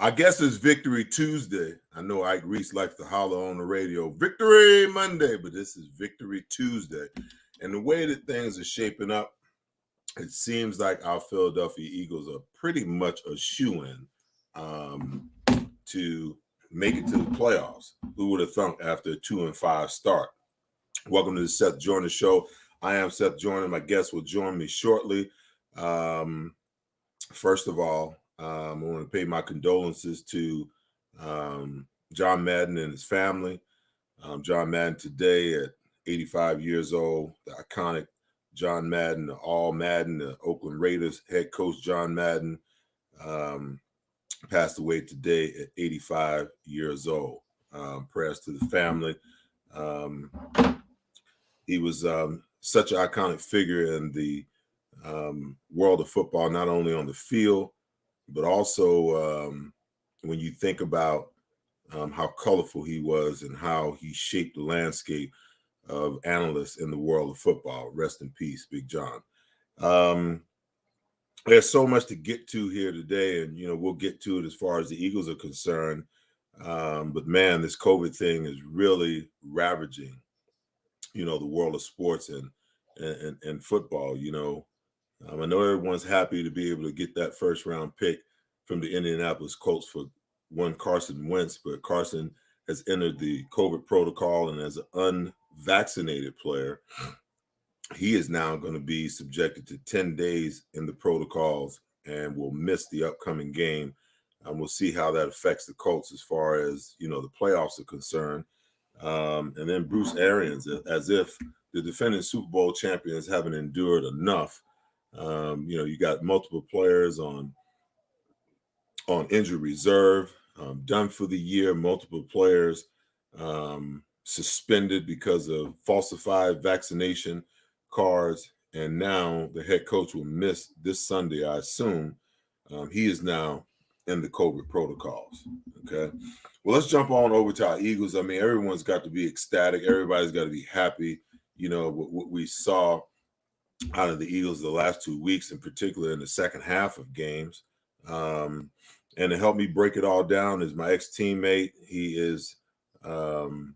I guess it's Victory Tuesday. I know Ike Reese likes to holler on the radio, Victory Monday, but this is Victory Tuesday. And the way that things are shaping up, it seems like our Philadelphia Eagles are pretty much a shoo-in to make it to the playoffs. Who would have thunk after a 2-5 start? Welcome to the Seth Joyner Show. I am Seth Joyner. My guest will join me shortly. First of all, I want to pay my condolences to John Madden and his family. John Madden today at 85 years old, the iconic John Madden, the All-Madden, the Oakland Raiders head coach John Madden passed away today at 85 years old. Prayers to the family. He was such an iconic figure in the world of football, not only on the field, but also when you think about how colorful he was and how he shaped the landscape of analysts in the world of football. Rest in peace, Big John. There's so much to get to here today, and we'll get to it as far as the Eagles are concerned. But man, this COVID thing is really ravaging, the world of sports and football. I know everyone's happy to be able to get that first round pick from the Indianapolis Colts for one Carson Wentz, but Carson has entered the COVID protocol, and as an unvaccinated player, he is now going to be subjected to 10 days in the protocols and will miss the upcoming game. And we'll see how that affects the Colts as far as, the playoffs are concerned. And then Bruce Arians, as if the defending Super Bowl champions haven't endured enough. You got multiple players on injury reserve, done for the year, multiple players suspended because of falsified vaccination cards, and now the head coach will miss this Sunday, I assume. He is now in the COVID protocols. Okay. Well, let's jump on over to our Eagles. I mean, everyone's got to be ecstatic. Everybody's got to be happy, what we saw out of the Eagles the last 2 weeks, in particular in the second half of games. And to help me break it all down is my ex-teammate. He is the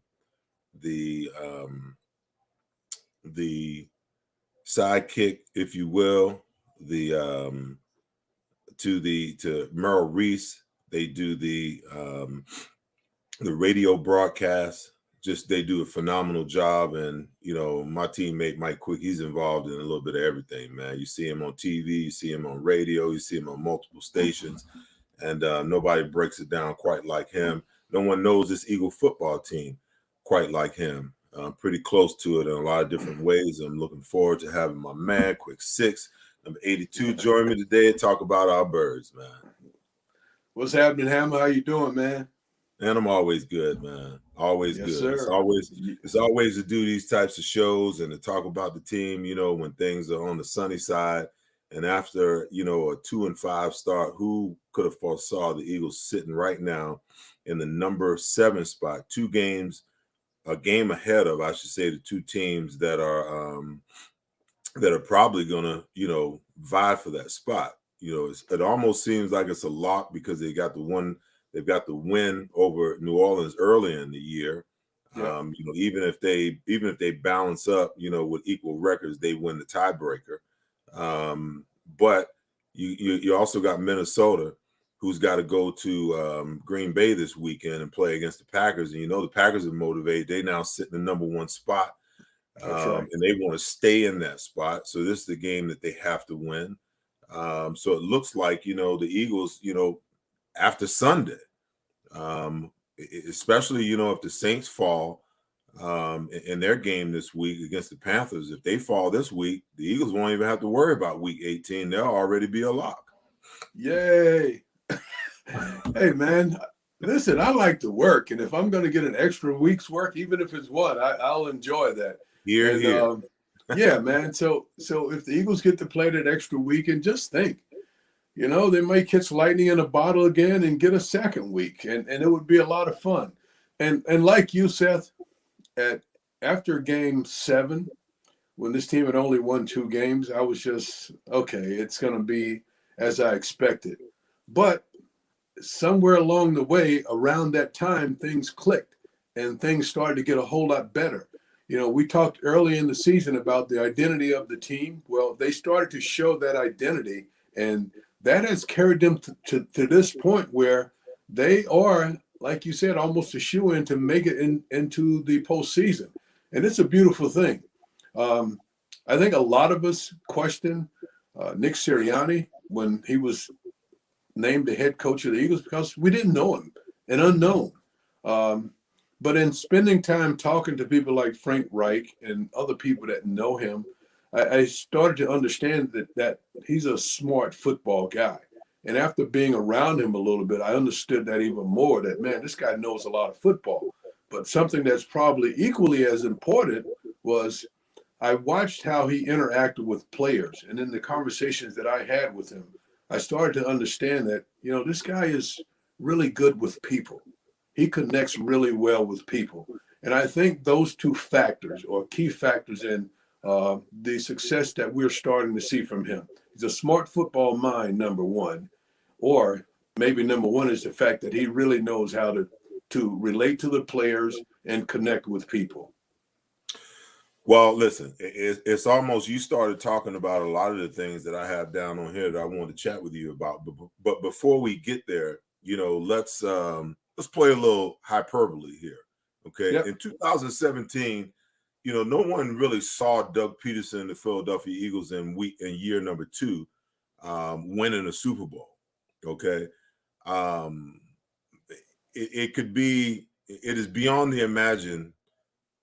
sidekick, if you will, to Merrill Reese. They do the radio broadcast. They do a phenomenal job. And, my teammate, Mike Quick, he's involved in a little bit of everything, man. You see him on TV, you see him on radio, you see him on multiple stations, and nobody breaks it down quite like him. No one knows this Eagle football team quite like him. Pretty close to it in a lot of different ways. I'm looking forward to having my man, Quick Six, number 82, join me today and talk about our birds, man. What's happening, Hammer? How you doing, man? And I'm always good, man. Always yes, good. Sir. It's always to do these types of shows and to talk about the team, when things are on the sunny side. And after, a 2-5 start, who could have foresaw the Eagles sitting right now in the number 7 spot, a game ahead of, I should say, the two teams that are probably gonna, vie for that spot. It almost seems like it's a lock because they've got the win over New Orleans early in the year. Yeah. Even if they balance up, with equal records, they win the tiebreaker. But you also got Minnesota, who's got to go to Green Bay this weekend and play against the Packers. And the Packers are motivated. They now sit in the number 1 spot, right. And they want to stay in that spot. So this is the game that they have to win. So it looks like, the Eagles, after Sunday, especially, if the Saints fall in their game this week against the Panthers, if they fall this week, the Eagles won't even have to worry about week 18. They'll already be a lock. Yay. Hey, man, listen, I like to work. And if I'm going to get an extra week's work, even if it's one, I'll enjoy that. Here. Yeah, man. So if the Eagles get to play that extra week, and just think, they might catch lightning in a bottle again and get a second week, and it would be a lot of fun. And like you, Seth, after game 7, when this team had only won 2 games, I was just, okay, it's going to be as I expected. But somewhere along the way, around that time, things clicked and things started to get a whole lot better. We talked early in the season about the identity of the team. Well, they started to show that identity, and that has carried them to this point where they are, like you said, almost a shoe-in to make it into the postseason. And it's a beautiful thing. I think a lot of us question Nick Sirianni when he was named the head coach of the Eagles because we didn't know him, an unknown. But in spending time talking to people like Frank Reich and other people that know him, I started to understand that he's a smart football guy. And after being around him a little bit, I understood that even more, that, man, this guy knows a lot of football. But something that's probably equally as important was I watched how he interacted with players. And in the conversations that I had with him, I started to understand that, this guy is really good with people. He connects really well with people. And I think those two factors are key factors in the success that we're starting to see from him. He's a smart football mind, number one. Or maybe number one is the fact that he really knows how to relate to the players and connect with people. Well, listen, it's almost, you started talking about a lot of the things that I have down on here that I wanted to chat with you about. But before we get there, let's play a little hyperbole here. Okay. Yep. In 2017, no one really saw Doug Peterson and the Philadelphia Eagles in year number 2 winning a Super Bowl. Okay. It is beyond the imagine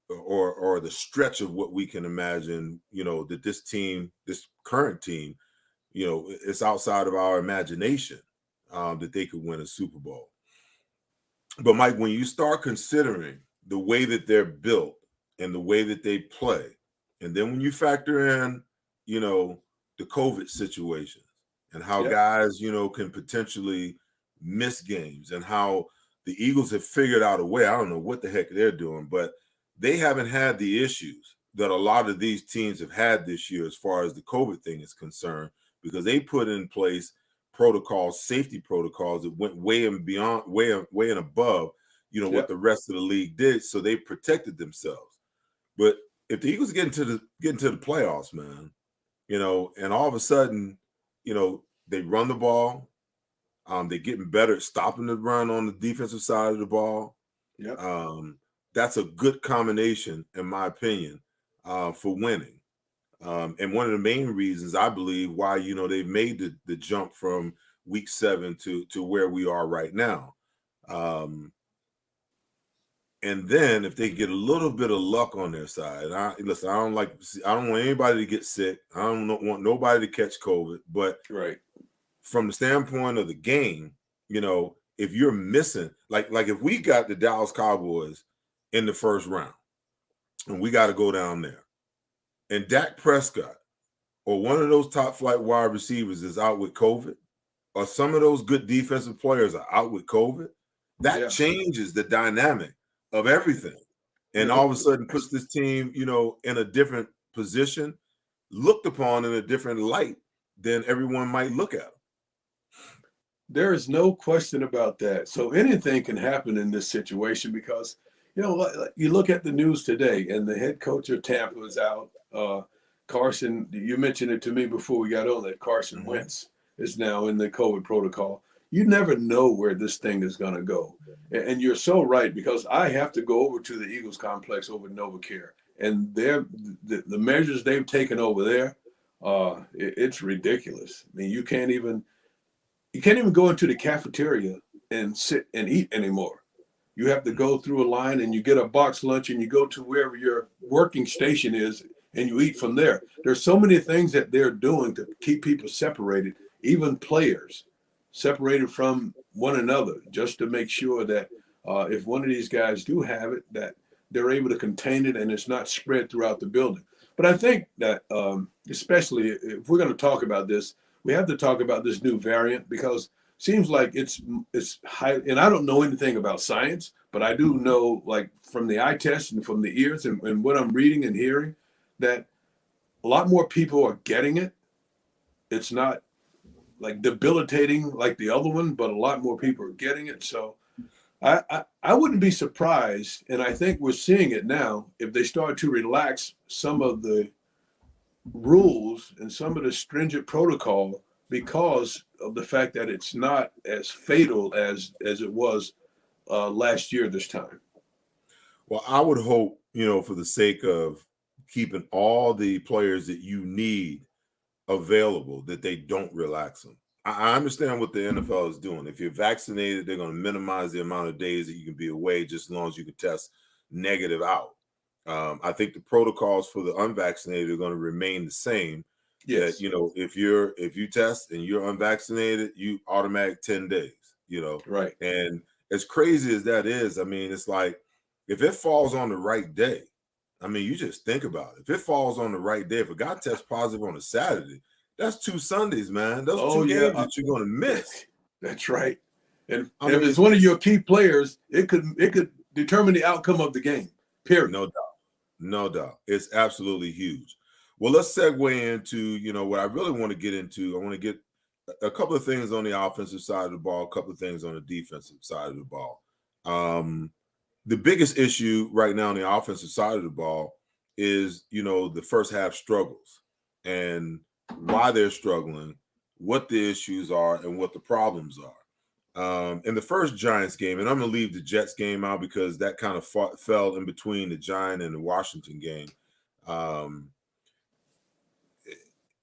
or the stretch of what we can imagine, that this current team, it's outside of our imagination that they could win a Super Bowl. But Mike, when you start considering the way that they're built and the way that they play, and then when you factor in, the COVID situations and how guys, can potentially miss games, and how the Eagles have figured out a way, I don't know what the heck they're doing, but they haven't had the issues that a lot of these teams have had this year as far as the COVID thing is concerned, because they put in place protocols, safety protocols that went way and beyond, way and above, what the rest of the league did. So they protected themselves. But if the Eagles get into the playoffs, man, and all of a sudden, they run the ball, they're getting better at stopping the run on the defensive side of the ball. Yep. That's a good combination, in my opinion, for winning. And one of the main reasons, I believe, why, they've made the jump from week 7 to where we are right now. And then if they get a little bit of luck on their side, I don't want anybody to get sick. I don't want nobody to catch COVID. But from the standpoint of the game, if you're missing, like if we got the Dallas Cowboys in the first round and we got to go down there, and Dak Prescott or one of those top flight wide receivers is out with COVID, or some of those good defensive players are out with COVID, that changes the dynamic of everything. And all of a sudden puts this team, in a different position, looked upon in a different light than everyone might look at them. There is no question about that. So anything can happen in this situation because, you look at the news today and the head coach of Tampa is out. Carson, you mentioned it to me before we got on that Carson Wentz is now in the COVID protocol. You never know where this thing is going to go. And you're so right, because I have to go over to the Eagles complex over at NovaCare, and the measures they've taken over there, it's ridiculous. I mean, you can't even go into the cafeteria and sit and eat anymore. You have to go through a line and you get a box lunch and you go to wherever your working station is and you eat from there. There's so many things that they're doing to keep people separated, even players separated from one another, just to make sure that if one of these guys do have it, that they're able to contain it and it's not spread throughout the building. But I think that especially if we're going to talk about this, we have to talk about this new variant, because it seems like it's high. And I don't know anything about science, but I do know, like from the eye test and from the ears and what I'm reading and hearing, that a lot more people are getting it. It's not like debilitating like the other one, but a lot more people are getting it. So I wouldn't be surprised, and I think we're seeing it now, if they start to relax some of the rules and some of the stringent protocol because of the fact that it's not as fatal as it was last year this time. Well, I would hope, for the sake of keeping all the players that you need available, that they don't relax them. I understand what the NFL is doing. If you're vaccinated, they're going to minimize the amount of days that you can be away just as long as you can test negative out. I think the protocols for the unvaccinated are going to remain the same. Yes. That, if you test and you're unvaccinated, you automatic 10 days, Right. And as crazy as that is, I mean, it's like, if it falls on the right day, I mean, you just think about it. If it falls on the right day, if a guy tests positive on a Saturday, that's 2 Sundays, man. Those 2 games that you're going to miss. That's right. And if it's one of your key players, it could determine the outcome of the game. Period. No doubt. No doubt. It's absolutely huge. Well, let's segue into, what I really want to get into. I want to get a couple of things on the offensive side of the ball, a couple of things on the defensive side of the ball. The biggest issue right now on the offensive side of the ball is, the first half struggles and why they're struggling, what the issues are, and what the problems are. In the first Giants game, and I'm going to leave the Jets game out because that kind of fell in between the Giant and the Washington game.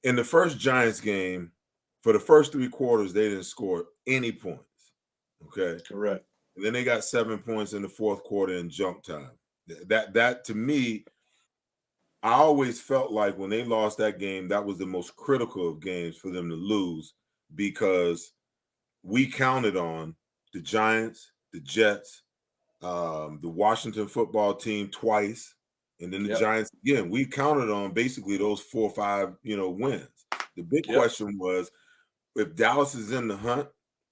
In the first Giants game, for the first 3 quarters, they didn't score any points. Okay. Correct. And then they got 7 points in the fourth quarter in junk time. That to me, I always felt like when they lost that game, that was the most critical of games for them to lose because we counted on the Giants, the Jets, the Washington football team twice, and then the Giants again. We counted on basically those 4 or 5, wins. The big question was, if Dallas is in the hunt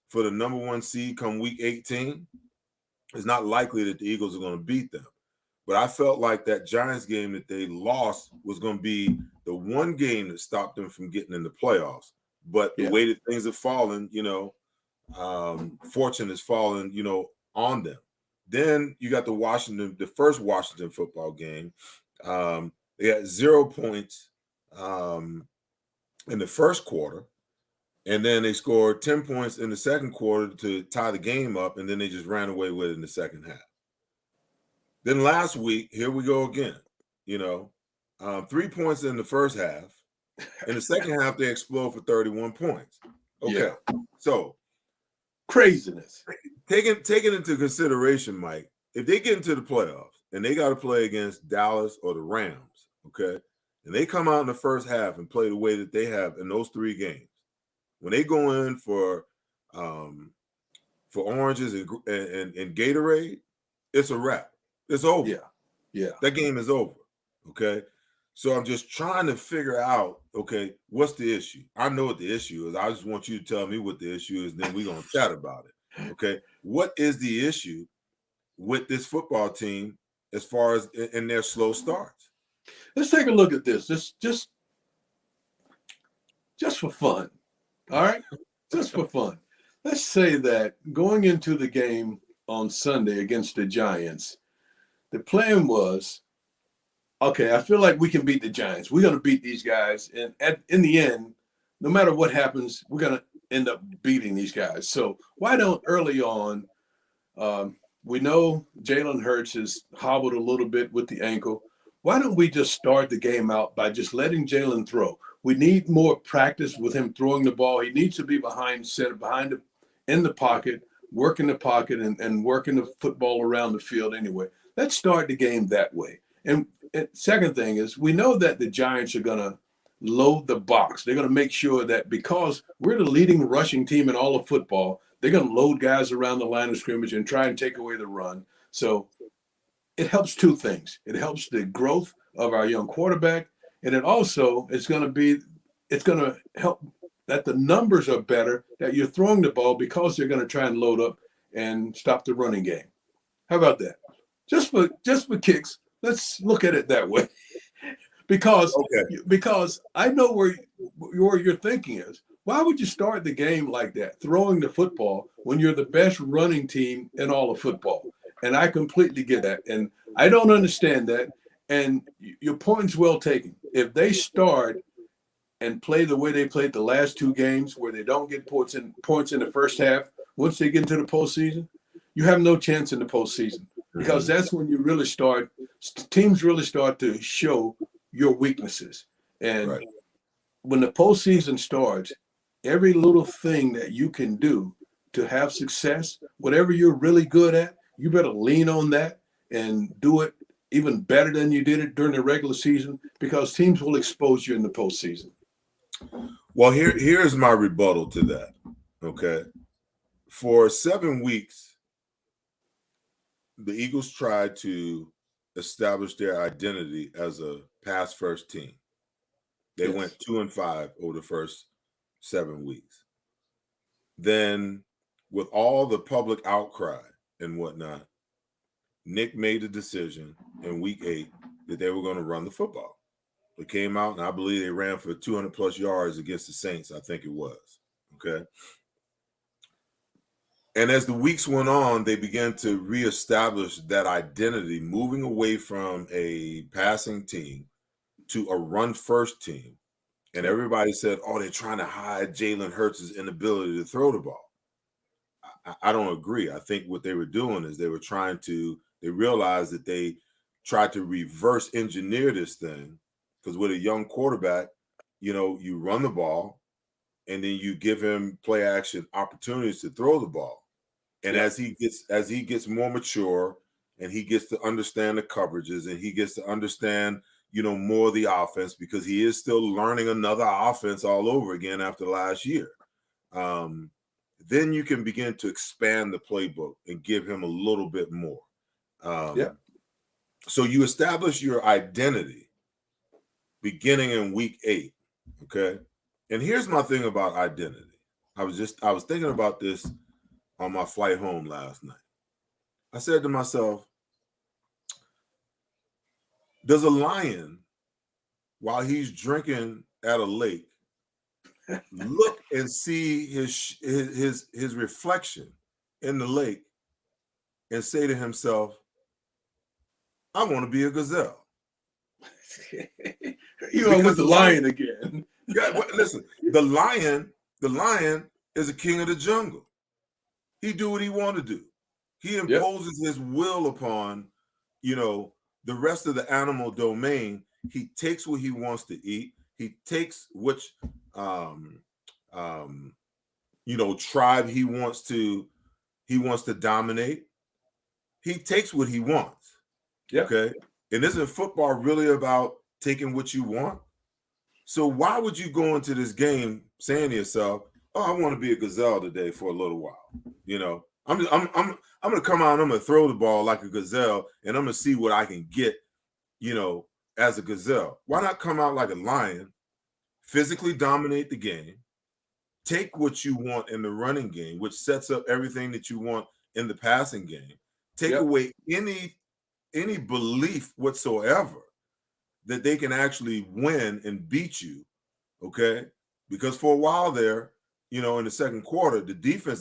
for the number 1 seed come week 18, it's not likely that the Eagles are going to beat them. But I felt like that Giants game that they lost was going to be the one game that stopped them from getting in the playoffs. But the way that things have fallen, fortune has fallen, on them. Then you got the first Washington football game. They had 0 points in the first quarter. And then they scored 10 points in the second quarter to tie the game up, and then they just ran away with it in the second half. Then last week, here we go again. 3 points in the first half. In the second half, they explode for 31 points. Okay, so craziness. Taking into consideration, Mike, if they get into the playoffs and they got to play against Dallas or the Rams, okay, and they come out in the first half and play the way that they have in those 3 games, when they go in for oranges and Gatorade, it's a wrap. It's over. Yeah. That game is over. Okay. So I'm just trying to figure out, okay, what's the issue? I know what the issue is. I just want you to tell me what the issue is, then we're going to chat about it. Okay. What is the issue with this football team as far as in their slow starts? Let's take a look at this. Just for fun. All right, just for fun. Let's say that going into the game on Sunday against the Giants, the plan was, okay, I feel like we can beat the Giants. We're going to beat these guys. And in the end, no matter what happens, we're going to end up beating these guys. So why don't early on, we know Jalen Hurts has hobbled a little bit with the ankle. Why don't we just start the game out by just letting Jalen throw? We need more practice with him throwing the ball. He needs to be in the pocket, working the pocket and working the football around the field anyway. Let's start the game that way. And second thing is, we know that the Giants are going to load the box. They're going to make sure that because we're the leading rushing team in all of football, they're going to load guys around the line of scrimmage and try and take away the run. So it helps 2 things. It helps the growth of our young quarterback, and it also it's going to help that the numbers are better, that you're throwing the ball because they're going to try and load up and stop the running game. How about that? Just for kicks, let's look at it that way. because I know where your thinking is. Why would you start the game like that, throwing the football when you're the best running team in all of football? And I completely get that. And I don't understand that. And your point's well taken. If they start and play the way they played the last two games, where they don't get points in the first half, once they get into the postseason, you have no chance in the postseason, because that's when you really start, teams really start to show your weaknesses. And Right. when the postseason starts, every little thing that you can do to have success, whatever you're really good at, you better lean on that and do it even better than you did it during the regular season, because teams will expose you in the postseason. Well, here's my rebuttal to that. Okay. For 7 weeks, the Eagles tried to establish their identity as a pass first team. They went 2-5 over the first 7 weeks. Then, with all the public outcry and whatnot, Nick made the decision in week 8 that they were going to run the football. They came out, and I believe they ran for 200 plus yards against the Saints, I think it was. Okay. And as the weeks went on, they began to reestablish that identity, moving away from a passing team to a run first team. And everybody said, oh, they're trying to hide Jalen Hurts' inability to throw the ball. I don't agree. I think what they were doing is they realized that they tried to reverse engineer this thing, because with a young quarterback, you run the ball and then you give him play action opportunities to throw the ball. And as he gets more mature and he gets to understand the coverages and he gets to understand, more of the offense, because he is still learning another offense all over again after last year. Then you can begin to expand the playbook and give him a little bit more. So you establish your identity beginning in week 8. Okay. And here's my thing about identity. I was thinking about this on my flight home last night. I said to myself, does a lion, while he's drinking at a lake, look and see his reflection in the lake and say to himself, I want to be a gazelle? You are with the lion again. Listen, the lion is a king of the jungle. He do what he want to do. He imposes his will upon, the rest of the animal domain. He takes what he wants to eat. He takes which, tribe he wants to dominate. He takes what he wants. Okay. And isn't football really about taking what you want? So why would you go into this game saying to yourself, oh, I want to be a gazelle today for a little while? I'm going to come out and I'm going to throw the ball like a gazelle and I'm going to see what I can get, as a gazelle. Why not come out like a lion, physically dominate the game, take what you want in the running game, which sets up everything that you want in the passing game, take away any belief whatsoever that they can actually win and beat you, okay? Because for a while there, in the second quarter, the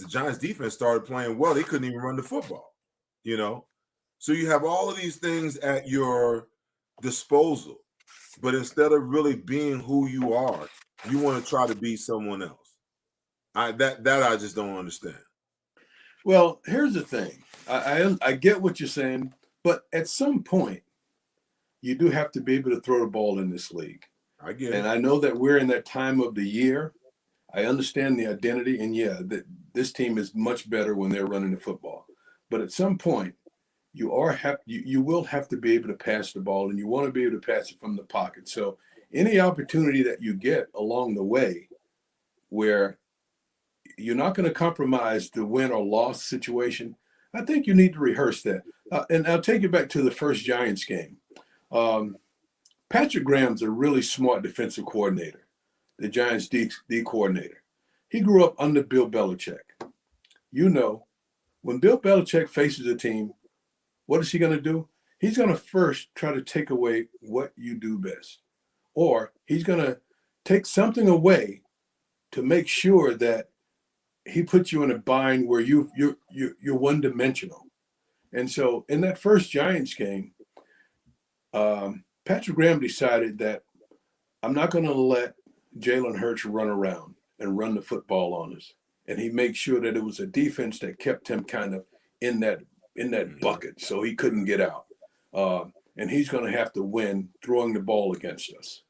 Giants defense started playing well. They couldn't even run the football, So you have all of these things at your disposal, but instead of really being who you are, you want to try to be someone else. I just don't understand. Well, here's the thing. I get what you're saying, but at some point, you do have to be able to throw the ball in this league. I get it. And I know that we're in that time of the year. I understand the identity, and this team is much better when they're running the football. But at some point, you will have to be able to pass the ball, and you want to be able to pass it from the pocket. So any opportunity that you get along the way where you're not going to compromise the win or loss situation, I think you need to rehearse that. And I'll take you back to the first Giants game. Patrick Graham's a really smart defensive coordinator, the Giants D coordinator. He grew up under Bill Belichick. When Bill Belichick faces a team, what is he going to do? He's going to first try to take away what you do best. Or he's going to take something away to make sure that he puts you in a bind where you're one dimensional. And so in that first Giants game, Patrick Graham decided that I'm not going to let Jalen Hurts run around and run the football on us. And he made sure that it was a defense that kept him kind of in that bucket, so he couldn't get out. And he's going to have to win throwing the ball against us.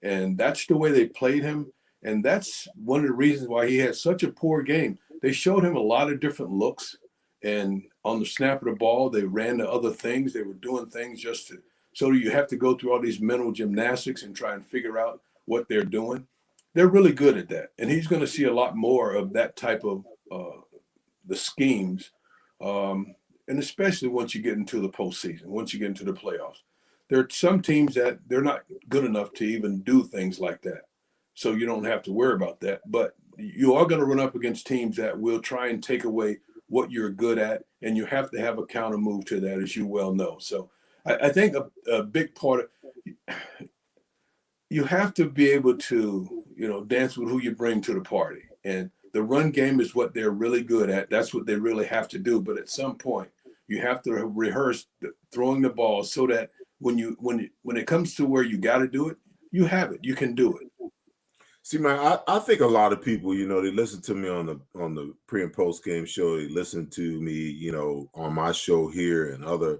And that's the way they played him. And that's one of the reasons why he had such a poor game. They showed him a lot of different looks. And on the snap of the ball, they ran to other things. They were doing things so you have to go through all these mental gymnastics and try and figure out what they're doing. They're really good at that. And he's going to see a lot more of that type of the schemes. And especially once you get into the postseason, once you get into the playoffs. There are some teams that they're not good enough to even do things like that. So you don't have to worry about that. But you are going to run up against teams that will try and take away what you're good at, and you have to have a counter move to that, as you well know. So I think a big part of you have to be able to, dance with who you bring to the party. And the run game is what they're really good at. That's what they really have to do. But at some point, you have to rehearse throwing the ball so that when it comes to where you got to do it, you have it. You can do it. See, man, I think a lot of people, they listen to me on the pre and post game show. They listen to me, on my show here and other,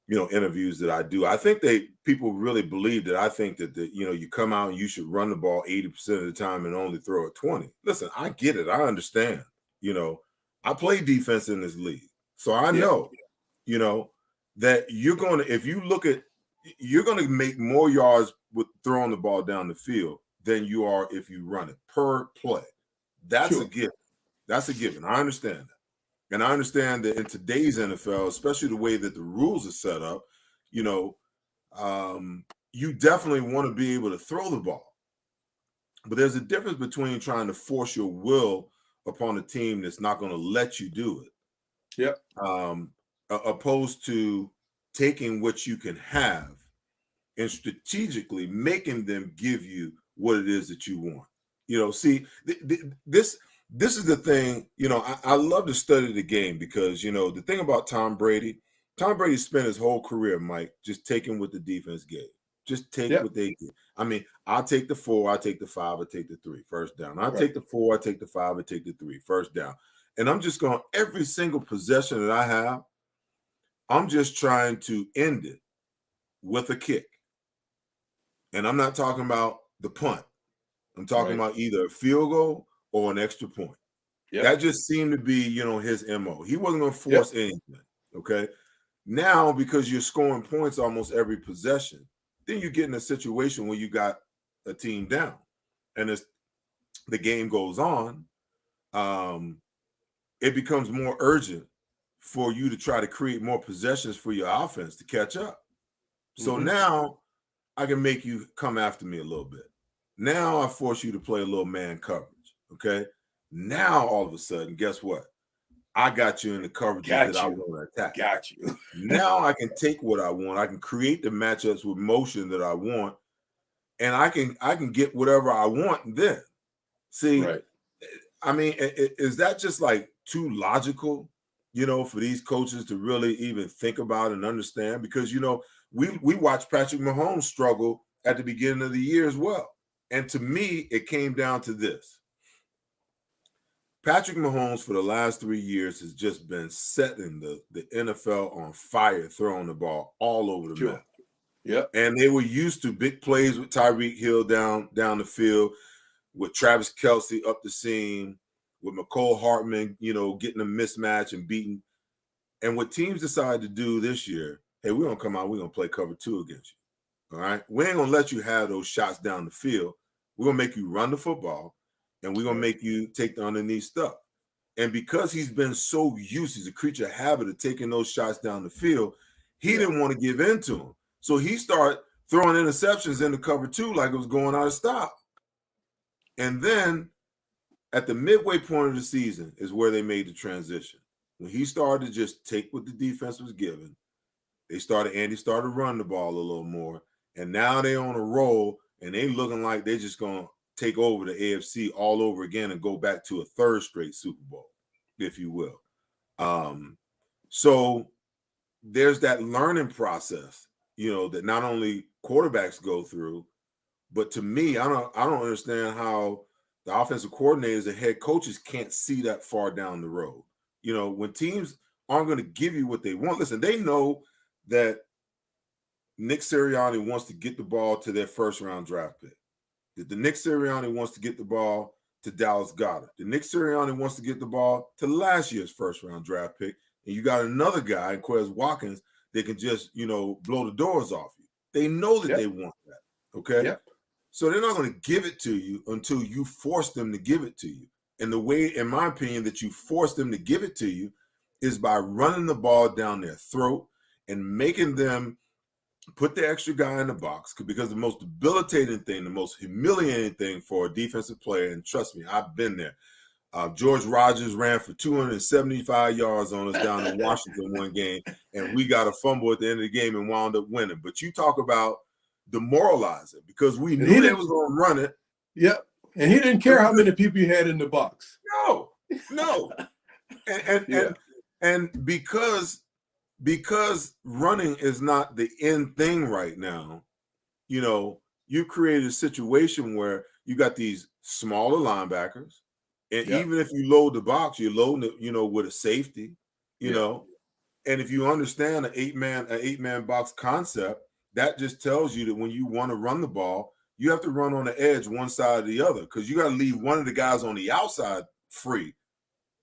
interviews that I do. I think people really believe that I think that you come out and you should run the ball 80% of the time and only throw it 20. Listen, I get it. I understand. I play defense in this league, so I know, that you're going to make more yards with throwing the ball down the field than you are if you run it per play. That's a given. That's a given. I understand that. And I understand that in today's NFL, especially the way that the rules are set up, you definitely want to be able to throw the ball. But there's a difference between trying to force your will upon a team that's not going to let you do it. Yep. Opposed to taking what you can have and strategically making them give you what it is that you want. See, this is the thing, I love to study the game because, the thing about Tom Brady spent his whole career, Mike, just taking what the defense gave. Just take what they get. I mean, I'll take the 4, I'll take the 5, I'll take the 3, first down. I'll take the 4, I'll take the 5, I'll take the 3, first down. And I'm just going, every single possession that I have, I'm just trying to end it with a kick. And I'm not talking about the punt. I'm talking about either a field goal or an extra point. Yep. That just seemed to be, his MO. He wasn't going to force anything, okay? Now, because you're scoring points almost every possession, then you get in a situation where you got a team down. And as the game goes on, it becomes more urgent for you to try to create more possessions for your offense to catch up. So now I can make you come after me a little bit. Now I force you to play a little man coverage, okay? Now, all of a sudden, guess what? I got you in the coverage that I want to attack. Got you. Now I can take what I want. I can create the matchups with motion that I want, and I can get whatever I want then. See, I mean, is that just like too logical, for these coaches to really even think about and understand? Because, we watched Patrick Mahomes struggle at the beginning of the year as well. And to me, it came down to this. Patrick Mahomes for the last 3 years has just been setting the NFL on fire, throwing the ball all over the map. Yep. And they were used to big plays with Tyreek Hill down the field, with Travis Kelce up the seam, with McCole Hartman, getting a mismatch and beating. And what teams decided to do this year, hey, we're going to come out, we're going to play cover 2 against you. All right? We ain't going to let you have those shots down the field. We're going to make you run the football, and we're going to make you take the underneath stuff. And because he's been so used, he's a creature of habit of taking those shots down the field, he didn't want to give in to them. So he started throwing interceptions into cover 2 like it was going out of style. And then at the midway point of the season is where they made the transition. When he started to just take what the defense was given, Andy started running the ball a little more. And now they on a roll, and they looking like they just going to take over the AFC all over again and go back to a third straight Super Bowl, if you will. So there's that learning process, that not only quarterbacks go through, but to me, I don't understand how the offensive coordinators and head coaches can't see that far down the road. When teams aren't going to give you what they want, listen, they know that Nick Sirianni wants to get the ball to their first-round draft pick. That the Nick Sirianni wants to get the ball to Dallas Goedert. The Nick Sirianni wants to get the ball to last year's first-round draft pick. And you got another guy, Quez Watkins, that can just, blow the doors off you. They know that they want that, okay? Yep. So they're not going to give it to you until you force them to give it to you. And the way, in my opinion, that you force them to give it to you is by running the ball down their throat and making them put the extra guy in the box, because the most debilitating thing, the most humiliating thing for a defensive player, and trust me, I've been there. George Rogers ran for 275 yards on us down in Washington one game, and we got a fumble at the end of the game and wound up winning. But you talk about demoralizing, because we knew they was going to run it. Yep. And he didn't care how many people you had in the box. No. And because running is not the end thing right now, you created a situation where you got these smaller linebackers, and even if you load the box, you're loading it, with a safety, know. And if you understand an eight man box concept, that just tells you that when you want to run the ball, you have to run on the edge one side or the other, because you got to leave one of the guys on the outside free.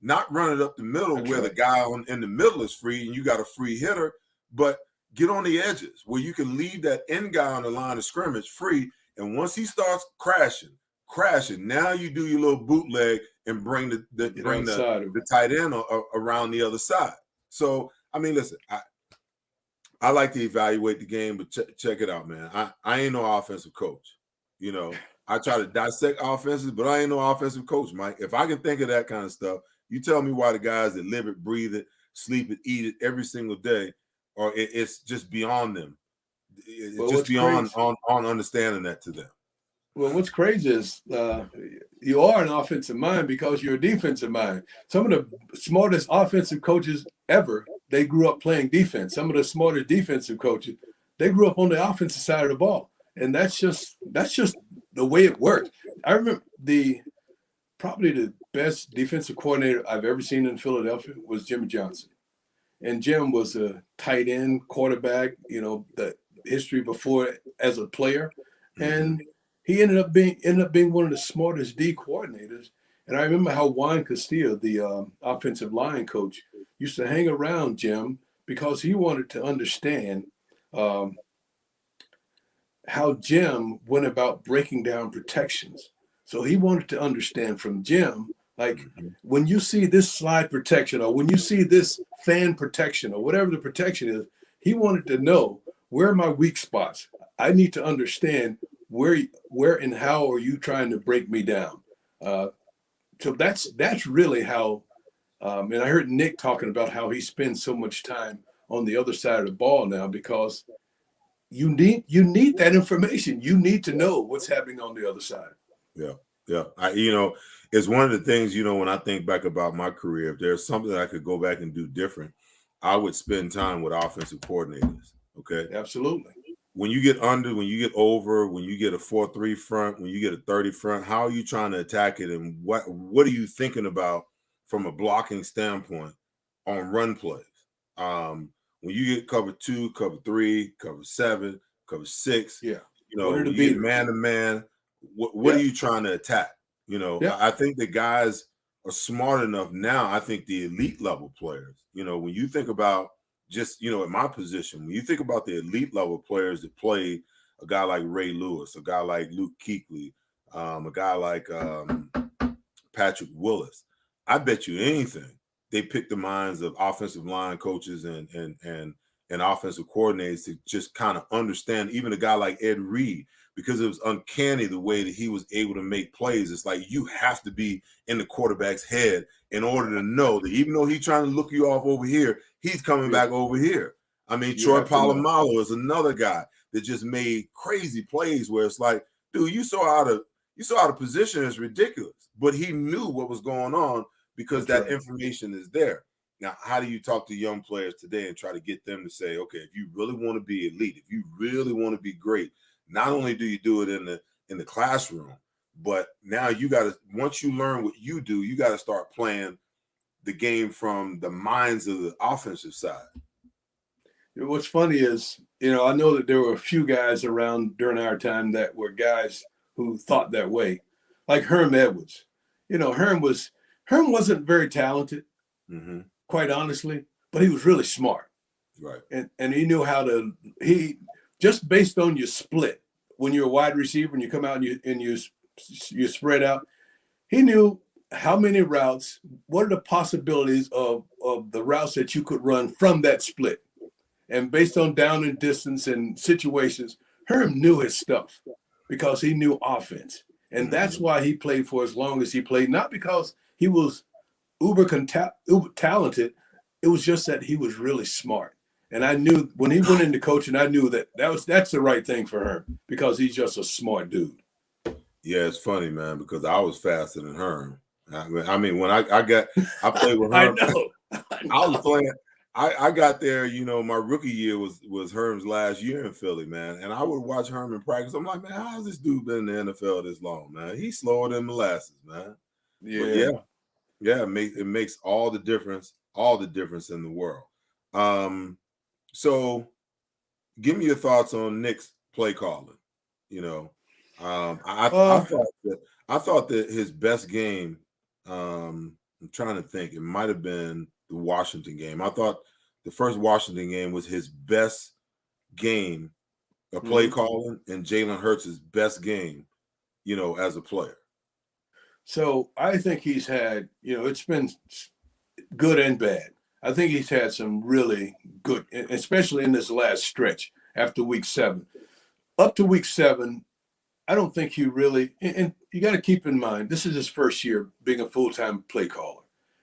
Not run it up the middle where the guy in the middle is free and you got a free hitter, but get on the edges where you can leave that end guy on the line of scrimmage free. And once he starts crashing, now you do your little bootleg and bring the tight end around the other side. So, I mean, listen, I like to evaluate the game, but check it out, man. I ain't no offensive coach. I try to dissect offenses, but I ain't no offensive coach, Mike. If I can think of that kind of stuff, you tell me why the guys that live it, breathe it, sleep it, eat it every single day, or it's just beyond them. It's just beyond on understanding that to them. Well, what's crazy is you are an offensive mind because you're a defensive mind. Some of the smartest offensive coaches ever, they grew up playing defense. Some of the smartest defensive coaches, they grew up on the offensive side of the ball. And that's just the way it works. I remember probably the best defensive coordinator I've ever seen in Philadelphia was Jimmy Johnson. And Jim was a tight end quarterback, the history before as a player. And he ended up being one of the smartest D coordinators. And I remember how Juan Castillo, the offensive line coach, used to hang around Jim because he wanted to understand how Jim went about breaking down protections. So he wanted to understand from Jim, like when you see this slide protection or when you see this fan protection or whatever the protection is, he wanted to know, where are my weak spots? I need to understand where and how are you trying to break me down? So that's really how, and I heard Nick talking about how he spends so much time on the other side of the ball now, because you need that information. You need to know what's happening on the other side. Yeah. It's one of the things, when I think back about my career, if there's something I could go back and do different, I would spend time with offensive coordinators. Okay. Absolutely. When you get under, when you get over, when you get a 4-3 front, when you get a 30 front, how are you trying to attack it? And what are you thinking about from a blocking standpoint on run plays? When you get cover 2, cover 3, cover 7, cover 6, when you get man to man, what are you trying to attack? I think the guys are smart enough now. I think the elite level players, when you think about just, at my position, when you think about the elite level players that play, a guy like Ray Lewis, a guy like Luke Kuechly, a guy like Patrick Willis, I bet you anything they pick the minds of offensive line coaches and offensive coordinators to just kind of understand, even a guy like Ed Reed, because it was uncanny the way that he was able to make plays. It's like you have to be in the quarterback's head in order to know that even though he's trying to look you off over here, he's coming back over here. I mean, Troy Polamalu is another guy that just made crazy plays where it's like, dude, you saw you saw the position is ridiculous, but he knew what was going on because That's that right. information is there. Now, how do you talk to young players today and try to get them to say, okay, if you really want to be elite, if you really want to be great, not only do you do it in the classroom, but now you got to, once you learn what you do, you got to start playing the game from the minds of the offensive side. What's funny is, I know that there were a few guys around during our time that were guys who thought that way, like Herm Edwards. Herm wasn't very talented, quite honestly, but he was really smart. Right. And he knew how to, he just based on your split, when you're a wide receiver and you come out and you spread out, he knew how many routes, what are the possibilities of the routes that you could run from that split. And based on down and distance and situations, Herm knew his stuff because he knew offense. And that's why he played for as long as he played, not because he was uber talented. It was just that he was really smart. And I knew when he went into coaching, I knew that's the right thing for Herm because he's just a smart dude. Yeah, it's funny, man, because I was faster than Herm. I mean, when I played with Herm. I know. I was playing. I got there, my rookie year was Herm's last year in Philly, man. And I would watch Herm in practice. I'm like, man, how's this dude been in the NFL this long, man? He's slower than molasses, man. Yeah. But yeah, it makes all the difference in the world. So give me your thoughts on Nick's play calling. I thought that his best game, I'm trying to think, it might have been the Washington game. I thought the first Washington game was his best game of play calling, and Jalen Hurts' best game, as a player. So I think he's had, it's been good and bad. I think he's had some really good, especially in this last stretch after week 7. Up to week 7, I don't think he really, and you got to keep in mind, this is his first year being a full-time play caller.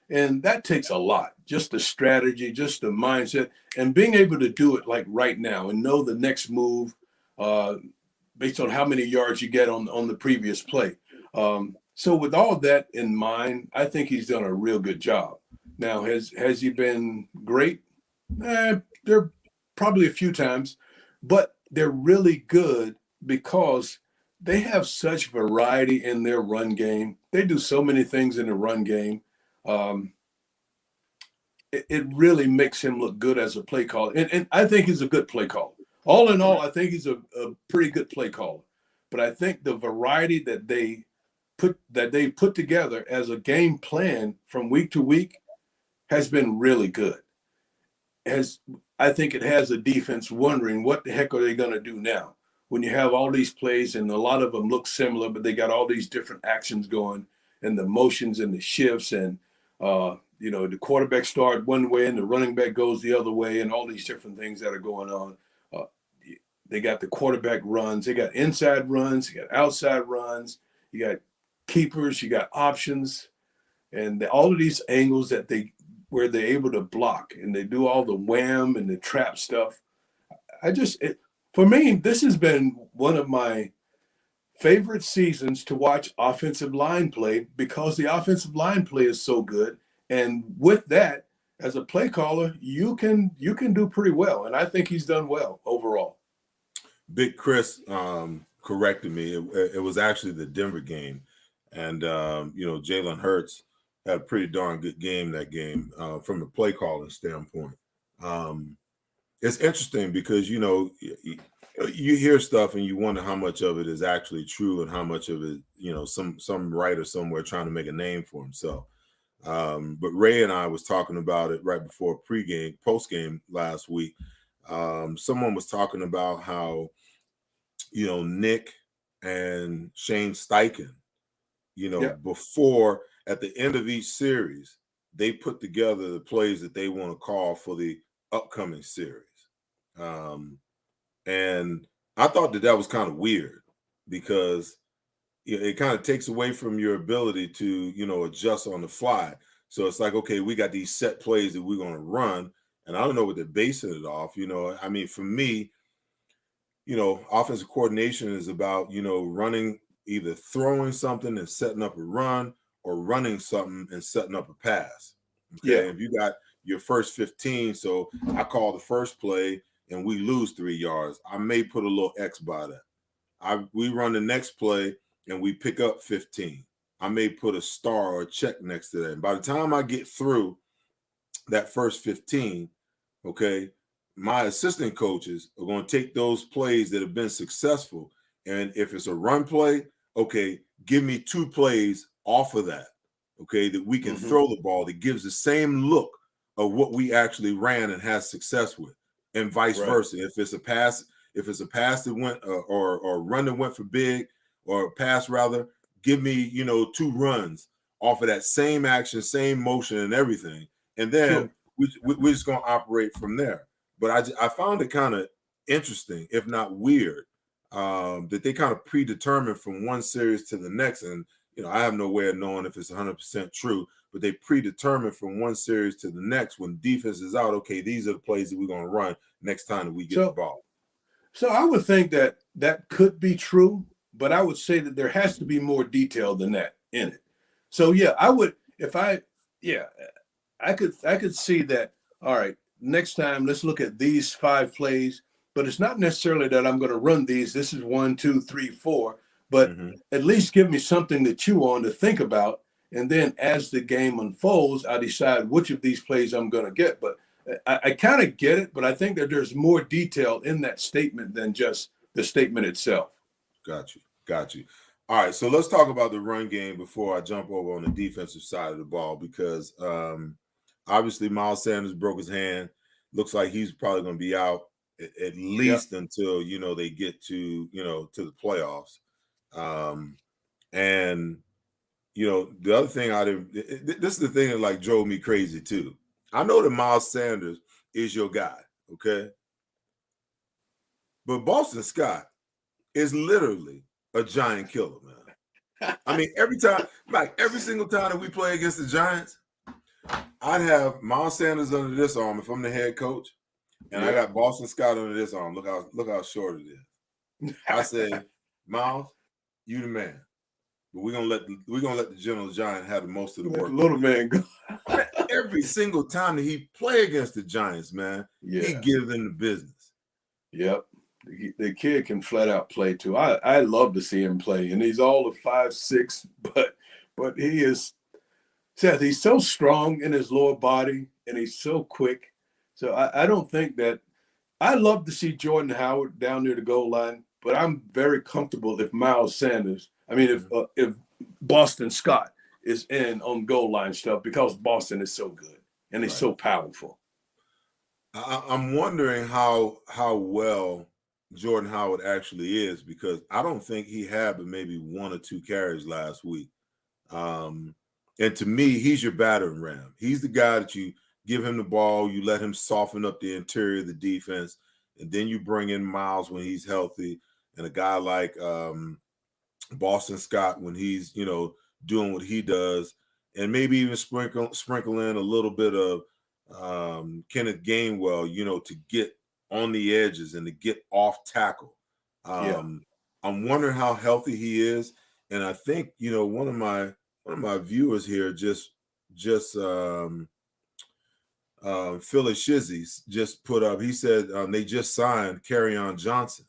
And that takes a lot, just the strategy, just the mindset, and being able to do it like right now and know the next move based on how many yards you get on the previous play. So with all that in mind, I think he's done a real good job. Now, has he been great? There are probably a few times, but they're really good because they have such variety in their run game. They do so many things in the run game. It really makes him look good as a play caller. And I think he's a good play caller. All in all, I think he's a pretty good play caller. But I think the variety that they put together as a game plan from week to week has been really good. I think it has the defense wondering what the heck are they going to do now when you have all these plays and a lot of them look similar, but they got all these different actions going and the motions and the shifts and the quarterback start one way and the running back goes the other way and all these different things that are going on. They got the quarterback runs. They got inside runs. You got outside runs. You got keepers. You got options. And all of these angles where they're able to block and they do all the wham and the trap stuff. For me, this has been one of my favorite seasons to watch offensive line play because the offensive line play is so good. And with that, as a play caller, you can do pretty well. And I think he's done well overall. Big Chris corrected me. It was actually the Denver game. And, Jalen Hurts had a pretty darn good game that game from a play calling standpoint. It's interesting because, you hear stuff and you wonder how much of it is actually true and how much of it, some writer somewhere trying to make a name for himself. But Ray and I was talking about it right before post-game last week. Someone was talking about how, Nick and Shane Steichen, before at the end of each series, they put together the plays that they want to call for the upcoming series. And I thought that was kind of weird because it kind of takes away from your ability to, adjust on the fly. So it's like, okay, we got these set plays that we're going to run. And I don't know what they're basing it off. For me, offensive coordination is about, running either throwing something and setting up a run or running something and setting up a pass. Okay. Yeah. If you got your first 15, so I call the first play and we lose 3 yards, I may put a little X by that. We run the next play and we pick up 15. I may put a star or a check next to that. And by the time I get through that first 15, okay, my assistant coaches are going to take those plays that have been successful. And if it's a run play, okay, give me 2 plays off of that, okay, that we can throw the ball that gives the same look of what we actually ran and had success with, and vice versa. If it's a pass that went or run that went for big, or a pass rather, give me 2 runs off of that same action, same motion, and everything, and then we're just going to operate from there. But I found it kind of interesting, if not weird, that they kind of predetermine from one series to the next. And, I have no way of knowing if it's 100% true, but they predetermine from one series to the next when defense is out. Okay, these are the plays that we're going to run next time that we get the ball. So I would think that could be true, but I would say that there has to be more detail than that in it. So, yeah, I would, I could see that. All right, next time, let's look at these 5 plays, but it's not necessarily that I'm going to run these. This is 1, 2, 3, 4, but at least give me something to chew on, to think about. And then as the game unfolds, I decide which of these plays I'm going to get. But I kind of get it, but I think that there's more detail in that statement than just the statement itself. Got you. All right, so let's talk about the run game before I jump over on the defensive side of the ball, because obviously Miles Sanders broke his hand. Looks like he's probably going to be out at least until they get to to the playoffs. And the other thing this is the thing that like drove me crazy too. I know that Miles Sanders is your guy, okay? But Boston Scott is literally a giant killer, man. I mean, every single time that we play against the Giants, I'd have Miles Sanders under this arm if I'm the head coach, and I got Boston Scott under this arm. Look how short it is. I say, Miles, you the man. But we're gonna let the General Giant have the most of the work. Little man go. Every single time that he play against the Giants, man, he gives them the business. Yep. The kid can flat out play too. I love to see him play, and he's all of 5'6", but he is, Seth, he's so strong in his lower body, and he's so quick. So I don't think that, I love to see Jordan Howard down near the goal line, but I'm very comfortable if Miles Sanders, if Boston Scott is in on goal line stuff, because Boston is so good and he's so powerful. I'm wondering how well Jordan Howard actually is, because I don't think he had but maybe 1 or 2 carries last week. And to me, he's your battering ram. He's the guy that you give him the ball, you let him soften up the interior of the defense, and then you bring in Miles when he's healthy, and a guy like Boston Scott when he's doing what he does, and maybe even sprinkle in a little bit of Kenneth Gainwell, to get on the edges and to get off tackle. I'm wondering how healthy he is, and I think one of my viewers here just Philly Shizzy just put up. He said they just signed Kerryon Johnson.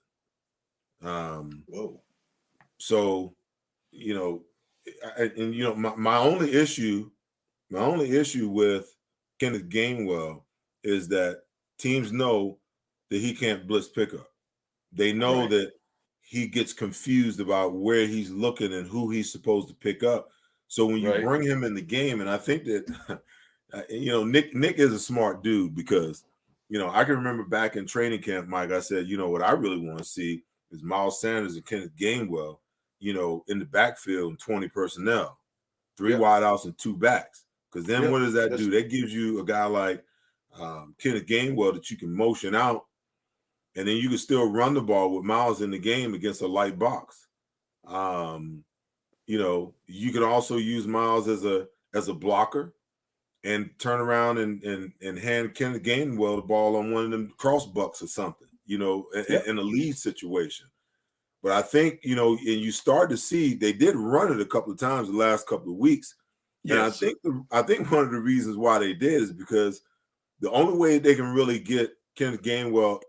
Whoa. So, my only issue with Kenneth Gainwell is that teams know that he can't blitz pickup. They know that he gets confused about where he's looking and who he's supposed to pick up. So when you bring him in the game, and I think that Nick is a smart dude, because I can remember back in training camp, Mike, I said, what I really want to see is Miles Sanders and Kenneth Gainwell, in the backfield, 20 personnel, 3 wideouts and 2 backs. Because then what does that do? That gives you a guy like Kenneth Gainwell that you can motion out, and then you can still run the ball with Miles in the game against a light box. You can also use Miles as a blocker and turn around and hand Kenneth Gainwell the ball on one of them cross bucks or something, in a lead situation. But I think, and you start to see they did run it a couple of times the last couple of weeks. And Yes. I think one of the reasons why they did is because the only way they can really get Kenneth Gainwell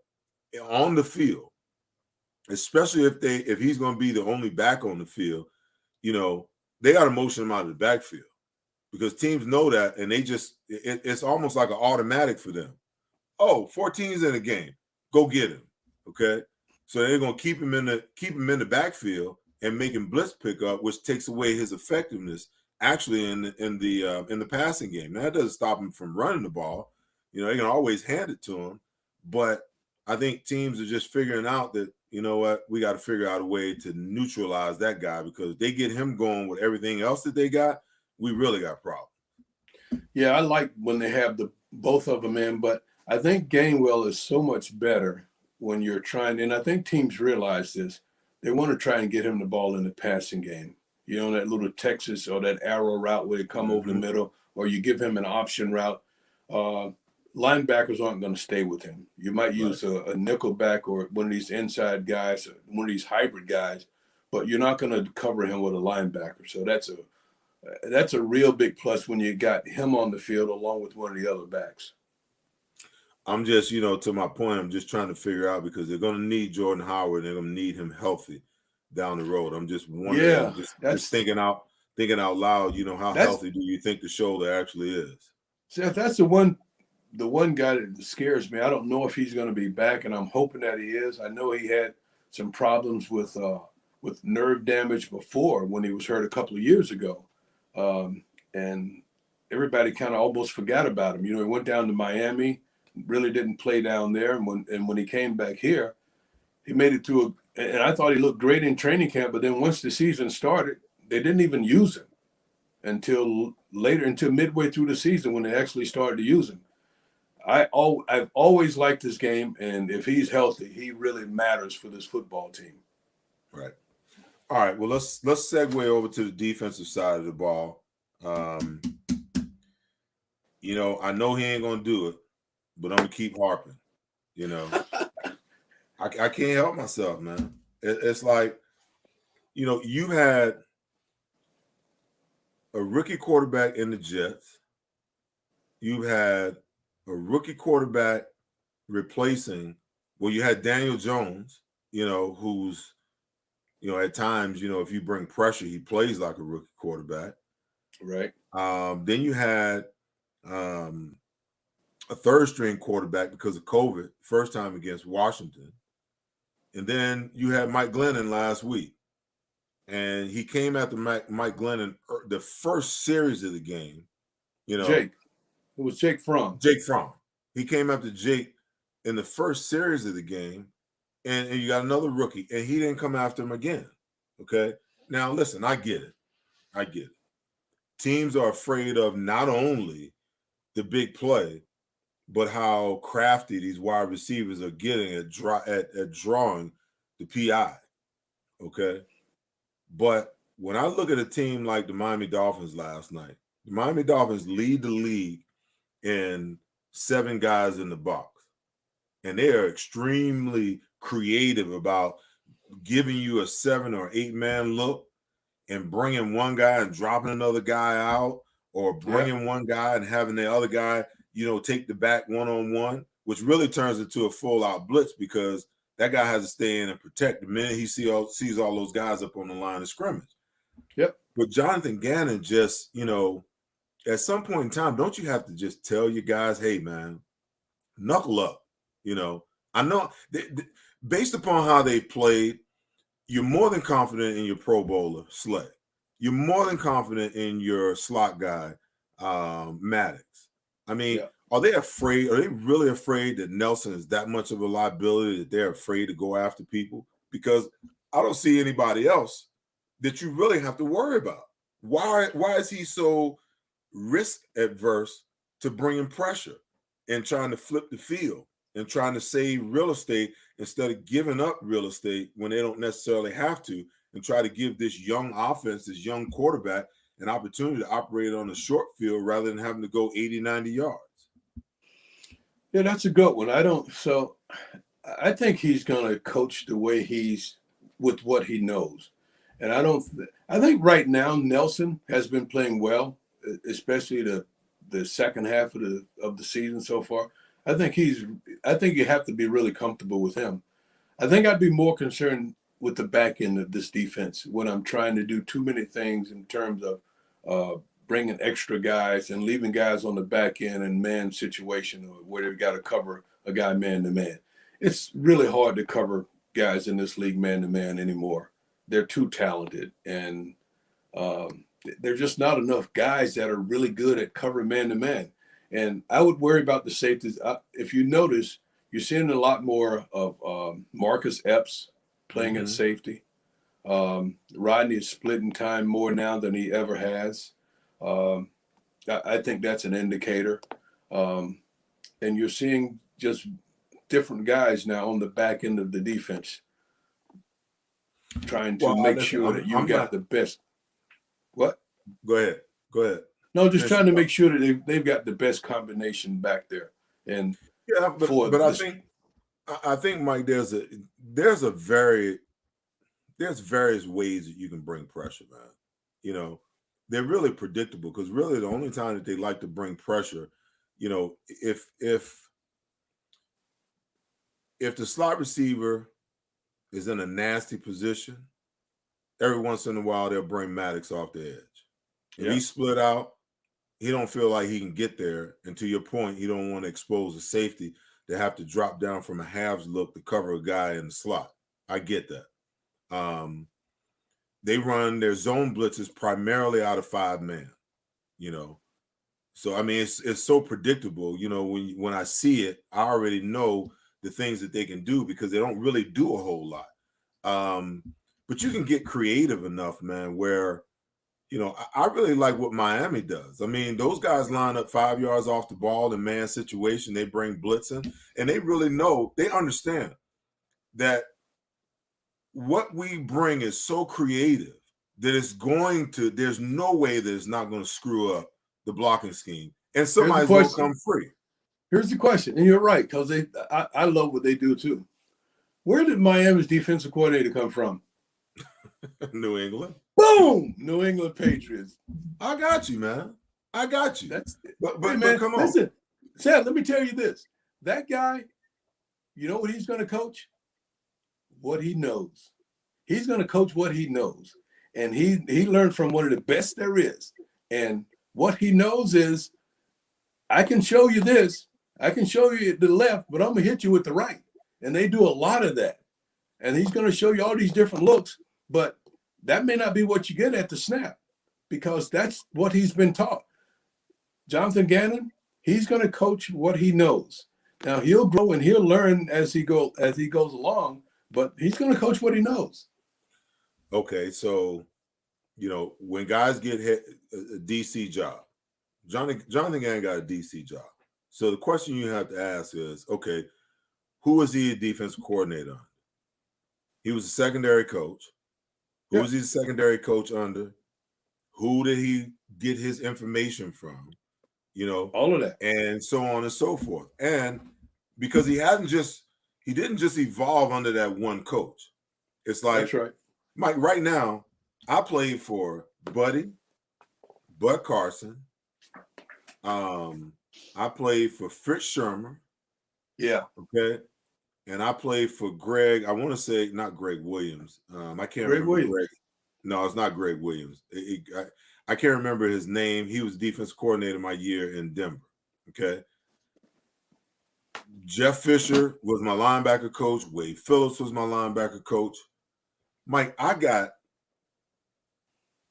on the field, especially if he's going to be the only back on the field, they got to motion him out of the backfield because teams know that, and they just it's almost like an automatic for them. Oh, 14's in the game, go get him. Okay, so they're going to keep him in the backfield and make him blitz pick up, which takes away his effectiveness actually in the passing game. Now that doesn't stop him from running the ball. They can always hand it to him, but I think teams are just figuring out that, you know what, we got to figure out a way to neutralize that guy because they get him going with everything else that they got, we really got problems. Yeah, I like when they have both of them in, but I think Gainwell is so much better when you're trying, and I think teams realize this. They want to try and get him the ball in the passing game. That little Texas or that arrow route where they come over the middle, or you give him an option route. Linebackers aren't going to stay with him. You might use a nickel back or one of these inside guys, or one of these hybrid guys, but you're not going to cover him with a linebacker. So that's a real big plus when you got him on the field along with one of the other backs. I'm just, to my point, I'm just trying to figure out because they're going to need Jordan Howard. They're going to need him healthy down the road. I'm just wondering, just thinking out loud, how healthy do you think the shoulder actually is? Seth, that's the one guy that scares me. I don't know if he's going to be back, and I'm hoping that he is. I know he had some problems with nerve damage before when he was hurt a couple of years ago. And everybody kind of almost forgot about him. He went down to Miami, really didn't play down there. And when he came back here, he made it to and I thought he looked great in training camp, but then once the season started, they didn't even use him until midway through the season when they actually started to use him. I've always liked his game, and if he's healthy, he really matters for this football team. Right. All right. Well, let's segue over to the defensive side of the ball. I know he ain't gonna do it, but I'm gonna keep harping. I can't help myself, man. It's like, you had a rookie quarterback in the Jets. You had a rookie quarterback replacing. Well, you had Daniel Jones, who's, at times, if you bring pressure, he plays like a rookie quarterback. Right. Then you had a third string quarterback because of COVID, first time against Washington. And then you had Mike Glennon last week. And he came after Mike Glennon the first series of the game. Jake. It was Jake Fromm. Jake Fromm. He came after Jake in the first series of the game. And you got another rookie. And he didn't come after him again. Okay? Now, listen, I get it. Teams are afraid of not only the big play, but how crafty these wide receivers are getting at drawing the PI. Okay? But when I look at a team like the Miami Dolphins last night, the Miami Dolphins lead the league in 7 guys in the box. And they are extremely creative about giving you a 7 or 8 man look and bringing one guy and dropping another guy out, or bringing one guy and having the other guy, take the back one-on-one, which really turns into a full-out blitz because that guy has to stay in and protect the minute he sees all those guys up on the line of scrimmage. Yep. But Jonathan Gannon just, at some point in time, don't you have to just tell your guys, hey, man, knuckle up? I know based upon how they've played, you're more than confident in your Pro Bowler, Slay. You're more than confident in your slot guy, Maddox. I mean, Are they afraid? Are they really afraid that Nelson is that much of a liability that they're afraid to go after people? Because I don't see anybody else that you really have to worry about. Why is he so risk adverse to bringing pressure and trying to flip the field and trying to save real estate instead of giving up real estate when they don't necessarily have to, and try to give this young offense, this young quarterback, an opportunity to operate on a short field rather than having to go 80, 90 yards? Yeah, that's a good one. I think he's going to coach the way he's with what he knows. And I think right now Nelson has been playing well, especially the second half of the season so far. I think you have to be really comfortable with him. I think I'd be more concerned with the back end of this defense when I'm trying to do too many things in terms of bringing extra guys and leaving guys on the back end in man situation or where they've got to cover a guy man to man. It's really hard to cover guys in this league man to man anymore. They're too talented, and there's just not enough guys that are really good at covering man to man. And I would worry about the safeties. If you notice, you're seeing a lot more of Marcus Epps playing at safety. Rodney is splitting time more now than he ever has. I think that's an indicator. And you're seeing just different guys now on the back end of the defense trying to make sure that you got the best. What? Go ahead. No, just trying to make sure that they've got the best combination back there. And yeah, but I think Mike, there's various ways that you can bring pressure, man. You know, they're really predictable because really the only time that they like to bring pressure, you know, if the slot receiver is in a nasty position, every once in a while they'll bring Maddox off the edge. If he's split out, he don't feel like he can get there. And to your point, he don't want to expose the safety to have to drop down from a halves look to cover a guy in the slot. I get that. They run their zone blitzes primarily out of 5-man, you know. So, I mean, it's so predictable. You know, when I see it, I already know the things that they can do because they don't really do a whole lot. But you can get creative enough, man, where, you know, I really like what Miami does. I mean, those guys line up 5 yards off the ball in man situation. They bring blitzing, and they really know, they understand that what we bring is so creative that there's no way that it's not going to screw up the blocking scheme. And somebody's going to come free. Here's the question, and you're right, because I love what they do too. Where did Miami's defensive coordinator come from? New England. Boom! New England Patriots. I got you, man. I got you. But come on. Listen, Seth, let me tell you this. That guy, you know what he's going to coach? What he knows. He's going to coach what he knows. And he learned from one of the best there is. And what he knows is, I can show you this. I can show you the left, but I'm going to hit you with the right. And they do a lot of that. And he's going to show you all these different looks, but that may not be what you get at the snap because that's what he's been taught. Jonathan Gannon, he's going to coach what he knows. Now he'll grow and he'll learn as he goes along, but he's going to coach what he knows. Okay, so, you know, when guys get hit, a DC job, Jonathan Gannon got a DC job. So the question you have to ask is, okay, who was he a defensive coordinator under? He was a secondary coach. Who was he a secondary coach under? Who did he get his information from? You know, all of that, and so on and so forth. And because he didn't just evolve under that one coach. It's like, that's right, Mike. Right now, I played for Bud Carson. I played for Fritz Shermer. Yeah. Okay. And I played for Greg. I want to say not Greg Williams. I can't remember. Greg. No, it's not Greg Williams. I can't remember his name. He was defense coordinator my year in Denver. Okay. Jeff Fisher was my linebacker coach. Wade Phillips was my linebacker coach. Mike, I got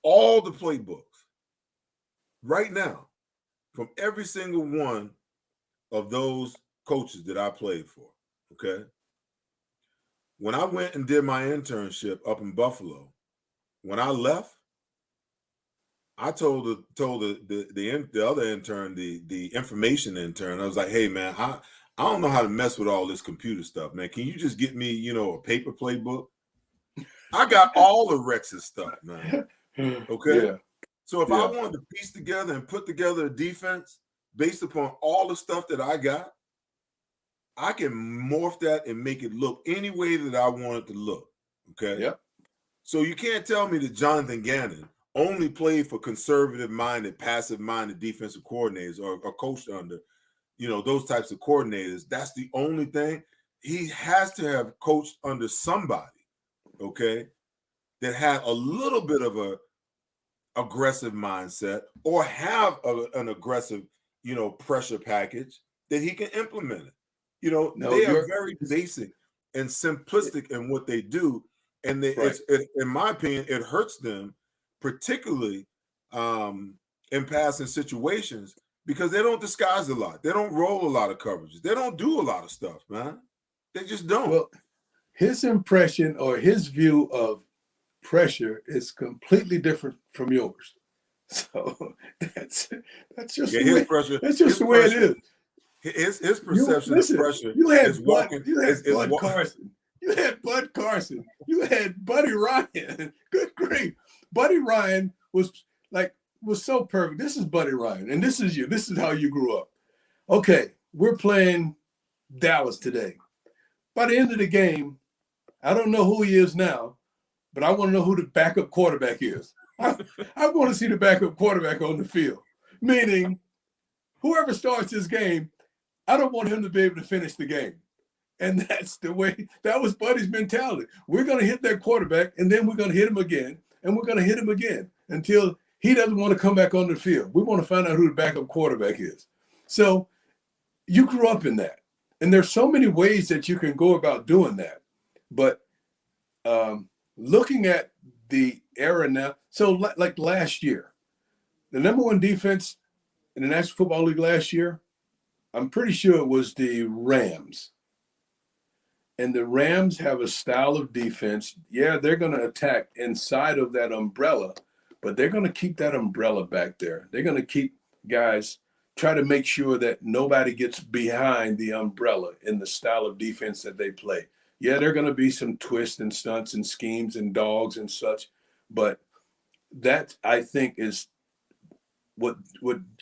all the playbooks right now from every single one of those coaches that I played for. Okay. When I went and did my internship up in Buffalo, when I left, I told the other intern, the information intern, I was like, hey man, I don't know how to mess with all this computer stuff, man. Can you just get me, you know, a paper playbook? I got all the Rex's stuff, man. Okay. Yeah. So if I wanted to piece together and put together a defense based upon all the stuff that I got, I can morph that and make it look any way that I want it to look. Okay. Yep. So you can't tell me that Jonathan Gannon only played for conservative-minded, passive-minded defensive coordinators or coached under, those types of coordinators. That's the only thing. He has to have coached under somebody, okay, that had a little bit of a aggressive mindset or have an aggressive, pressure package that he can implement it. No, They are very basic and simplistic in what they do. And right. in my opinion, it hurts them, particularly in passing situations, because they don't disguise a lot. They don't roll a lot of coverages. They don't do a lot of stuff, man. They just don't. Well, his impression or his view of pressure is completely different from yours. So that's just the way, that's just the way it is. His perception of pressure is walking. You had Bud Carson. You had Bud Carson. You had Buddy Ryan. Good grief. Buddy Ryan was so perfect. This is Buddy Ryan, and this is you. This is how you grew up. Okay, we're playing Dallas today. By the end of the game, I don't know who he is now, but I want to know who the backup quarterback is. I want to see the backup quarterback on the field, meaning whoever starts this game, I don't want him to be able to finish the game. And that's the way, that was Buddy's mentality. We're going to hit that quarterback, and then we're going to hit him again, and we're going to hit him again until he doesn't want to come back on the field. We want to find out who the backup quarterback is. So you grew up in that. And there's so many ways that you can go about doing that. But looking at the era now, so like last year, the number one defense in the National Football League last year, I'm pretty sure it was the Rams. And the Rams have a style of defense. Yeah, they're going to attack inside of that umbrella, but they're going to keep that umbrella back there. They're going to keep guys, try to make sure that nobody gets behind the umbrella in the style of defense that they play. Yeah, there are going to be some twists and stunts and schemes and dogs and such, but that, I think, is what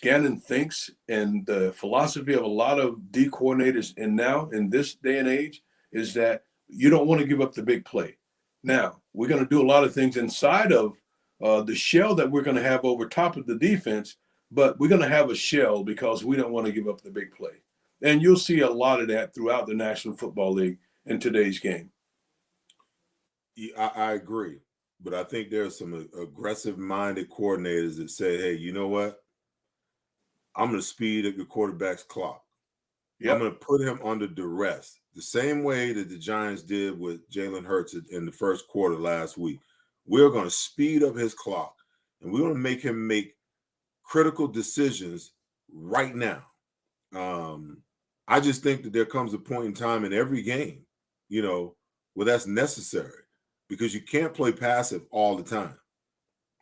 Gannon thinks, and the philosophy of a lot of D coordinators in this day and age, is that you don't want to give up the big play. Now, we're going to do a lot of things inside of the shell that we're going to have over top of the defense, but we're going to have a shell because we don't want to give up the big play. And you'll see a lot of that throughout the National Football League in today's game. Yeah, I agree. But I think there are some aggressive-minded coordinators that say, hey, you know what? I'm going to speed up your quarterback's clock. Yep. I'm going to put him under duress, the same way that the Giants did with Jalen Hurts in the first quarter last week. We're going to speed up his clock, and we're going to make him make critical decisions right now. I just think that there comes a point in time in every game, where that's necessary, because you can't play passive all the time.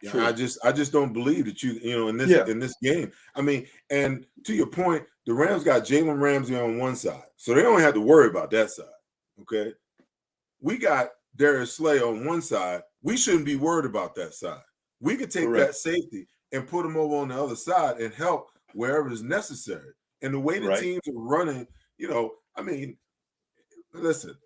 True. I just don't believe that in this game. I mean, and to your point, the Rams got Jalen Ramsey on one side, so they don't have to worry about that side. Okay, we got Darius Slay on one side. We shouldn't be worried about that side. We could take that safety and put him over on the other side and help wherever is necessary. And the way the teams are running, I mean, listen,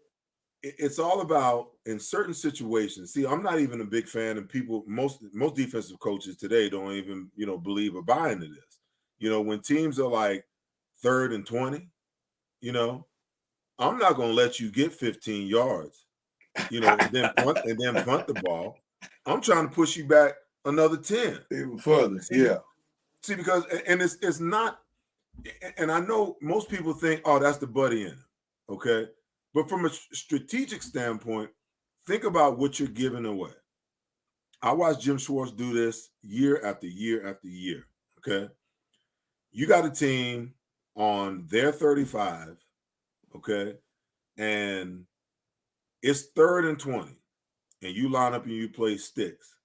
it's all about, in certain situations. See, I'm not even a big fan, and most defensive coaches today don't even, believe or buy into this. When teams are like 3rd and 20, I'm not going to let you get 15 yards, and then punt the ball. I'm trying to push you back another 10. Even further, See, because, and it's not, and I know most people think, oh, that's the Buddy in him, okay? But from a strategic standpoint, think about what you're giving away. I watched Jim Schwartz do this year after year after year, okay? You got a team on their 35, okay? And it's 3rd and 20, and you line up and you play sticks,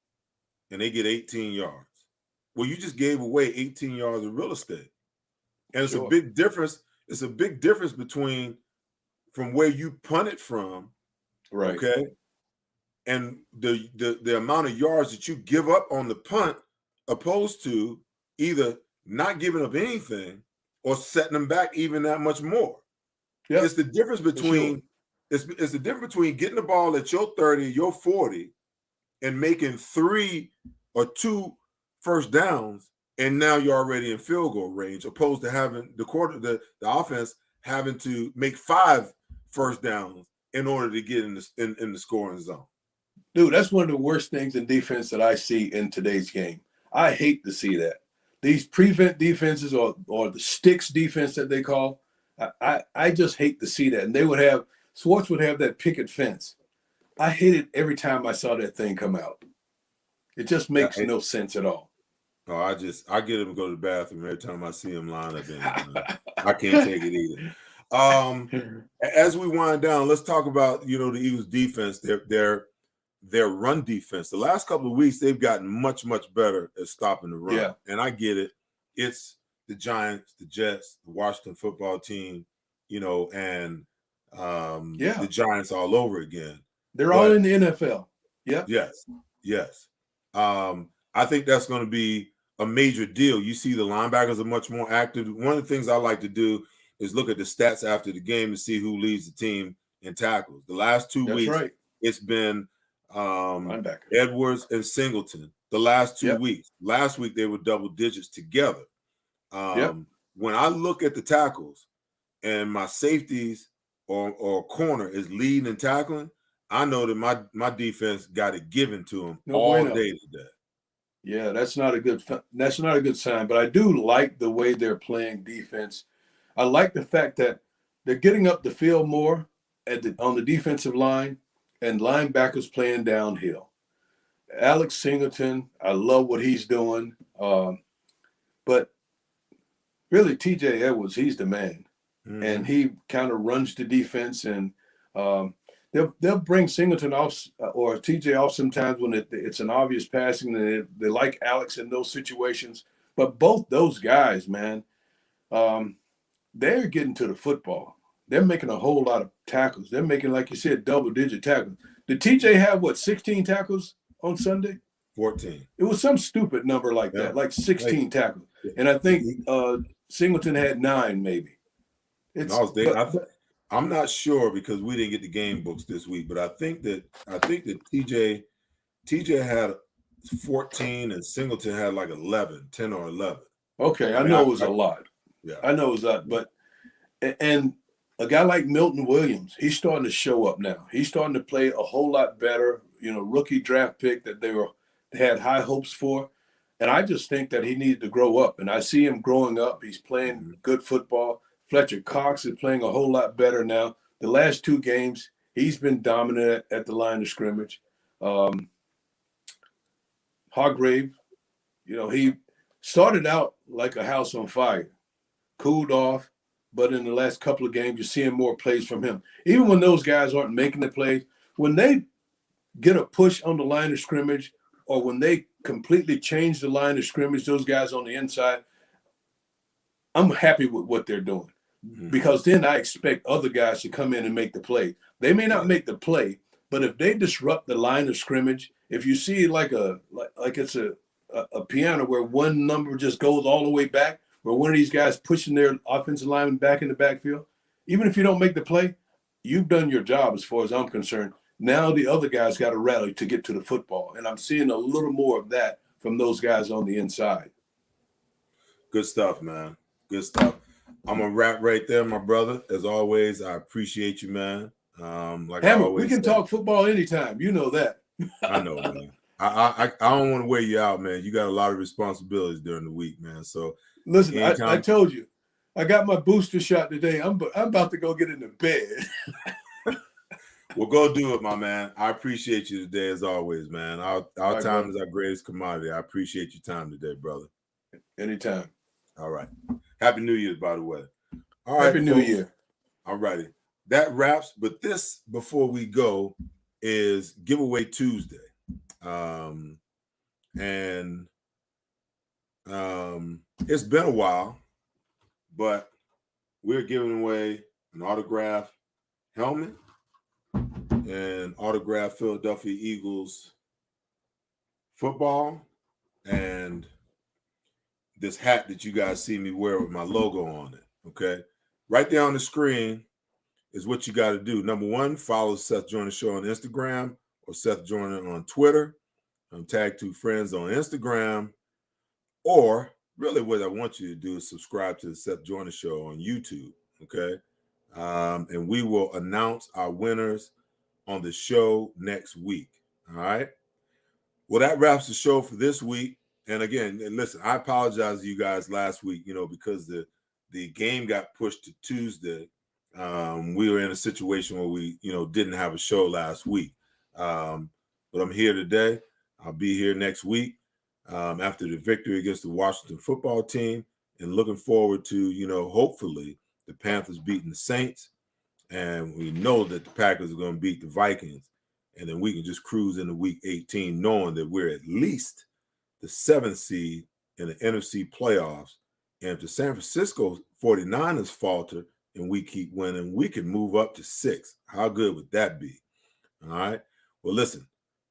and they get 18 yards. Well, you just gave away 18 yards of real estate. And it's a big difference. It's a big difference between from where you punt it from, okay, and the amount of yards that you give up on the punt, opposed to either not giving up anything or setting them back even that much more. Yep. It's the difference between It's the difference between getting the ball at your 30, your 40, and making 3 or 2 first downs, and now you're already in field goal range, opposed to having the offense having to make 5 first downs in order to get in the scoring zone. Dude, that's one of the worst things in defense that I see in today's game. I hate to see that. These prevent defenses or the sticks defense that they call, I just hate to see that. And Schwartz would have that picket fence. I hate it every time I saw that thing come out. It just makes no sense at all. Oh, I get him to go to the bathroom every time I see him line up in it. I can't take it either. As we wind down, let's talk about the Eagles defense. Their run defense. The last couple of weeks, they've gotten much, much better at stopping the run. Yeah. And I get it. It's the Giants, the Jets, the Washington football team, and the Giants all over again. They're all in the NFL. Yeah. Yes. I think that's going to be a major deal. You see the linebackers are much more active. One of the things I like to do is look at the stats after the game to see who leads the team in tackles. The last 2 weeks, it's been Edwards and Singleton. The last 2 weeks. Last week, they were double digits together. When I look at the tackles and my safeties or corner is leading and tackling, I know that my defense got it given to them day today. Yeah, that's not a good sign. But I do like the way they're playing defense. I like the fact that they're getting up the field more on the defensive line, and linebackers playing downhill. Alex Singleton, I love what he's doing. But really, TJ Edwards, he's the man. Mm-hmm. And he kind of runs the defense. And they'll bring Singleton off or TJ off sometimes when it's an obvious passing. And they like Alex in those situations. But both those guys, man, they're getting to the football. They're making a whole lot of tackles. They're making, like you said, double-digit tackles. Did TJ have, 16 tackles on Sunday? 14. It was some stupid number like that, like 16 tackles. And I think Singleton had 9 maybe. I'm not sure because we didn't get the game books this week, but I think that TJ had 14 and Singleton had like 10 or 11. Okay, I know it was a lot. Yeah. I know it was a lot, but and a guy like Milton Williams, he's starting to show up now. He's starting to play a whole lot better. Rookie draft pick that they had high hopes for. And I just think that he needed to grow up. And I see him growing up. He's playing good football. Fletcher Cox is playing a whole lot better now. The last 2 games, he's been dominant at the line of scrimmage. Hargrave, he started out like a house on fire, cooled off. But in the last couple of games, you're seeing more plays from him. Even when those guys aren't making the plays, when they get a push on the line of scrimmage or when they completely change the line of scrimmage, those guys on the inside, I'm happy with what they're doing. Mm-hmm. Because then I expect other guys to come in and make the play. They may not make the play, but if they disrupt the line of scrimmage, if you see like it's a piano where one number just goes all the way back, where one of these guys pushing their offensive lineman back in the backfield, even if you don't make the play, you've done your job as far as I'm concerned. Now the other guys got to rally to get to the football. And I'm seeing a little more of that from those guys on the inside. Good stuff, man. Good stuff. I'm going to wrap right there, my brother. As always, I appreciate you, man. Hammer, we can talk football anytime. You know that. I know, man. I don't want to wear you out, man. You got a lot of responsibilities during the week, man. So listen, I told you, I got my booster shot today. I'm about to go get in the bed. Well, go do it, my man. I appreciate you today, as always, man. Our time is our greatest commodity. I appreciate your time today, brother. Anytime. All right. Happy New Year, by the way. All right. Happy New Year. All righty. That wraps. But this, before we go, is Giveaway Tuesday. It's been a while, but we're giving away an autographed helmet and autographed Philadelphia Eagles football and this hat that you guys see me wear with my logo on it. Okay. Right there on the screen is what you got to do. Number one, follow Seth Joyner Show on Instagram or Seth Joyner on Twitter. Tag 2 friends on Instagram. Or really what I want you to do is subscribe to the Seth Joyner Show on YouTube, okay? And we will announce our winners on the show next week, all right? Well, that wraps the show for this week. And again, listen, I apologize to you guys last week, because the game got pushed to Tuesday. We were in a situation where we, didn't have a show last week. But I'm here today. I'll be here next week after the victory against the Washington football team, and looking forward to, hopefully the Panthers beating the Saints. And we know that the Packers are going to beat the Vikings. And then we can just cruise into week 18 knowing that we're at least the 7th seed in the NFC playoffs. And if the San Francisco 49ers falter and we keep winning, we can move up to 6. How good would that be? All right. Well, listen,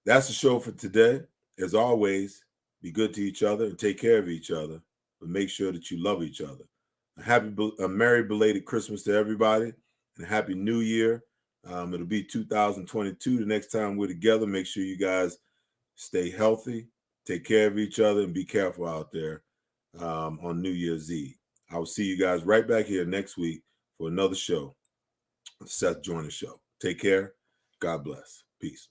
that's the show for today. As always, be good to each other and take care of each other, but make sure that you love each other. A merry belated Christmas to everybody and a happy new year. It'll be 2022 the next time we're together. Make sure you guys stay healthy, take care of each other, and be careful out there on New Year's Eve. I will see you guys right back here next week for another show, Seth Joyner Show. Take care. God bless. Peace.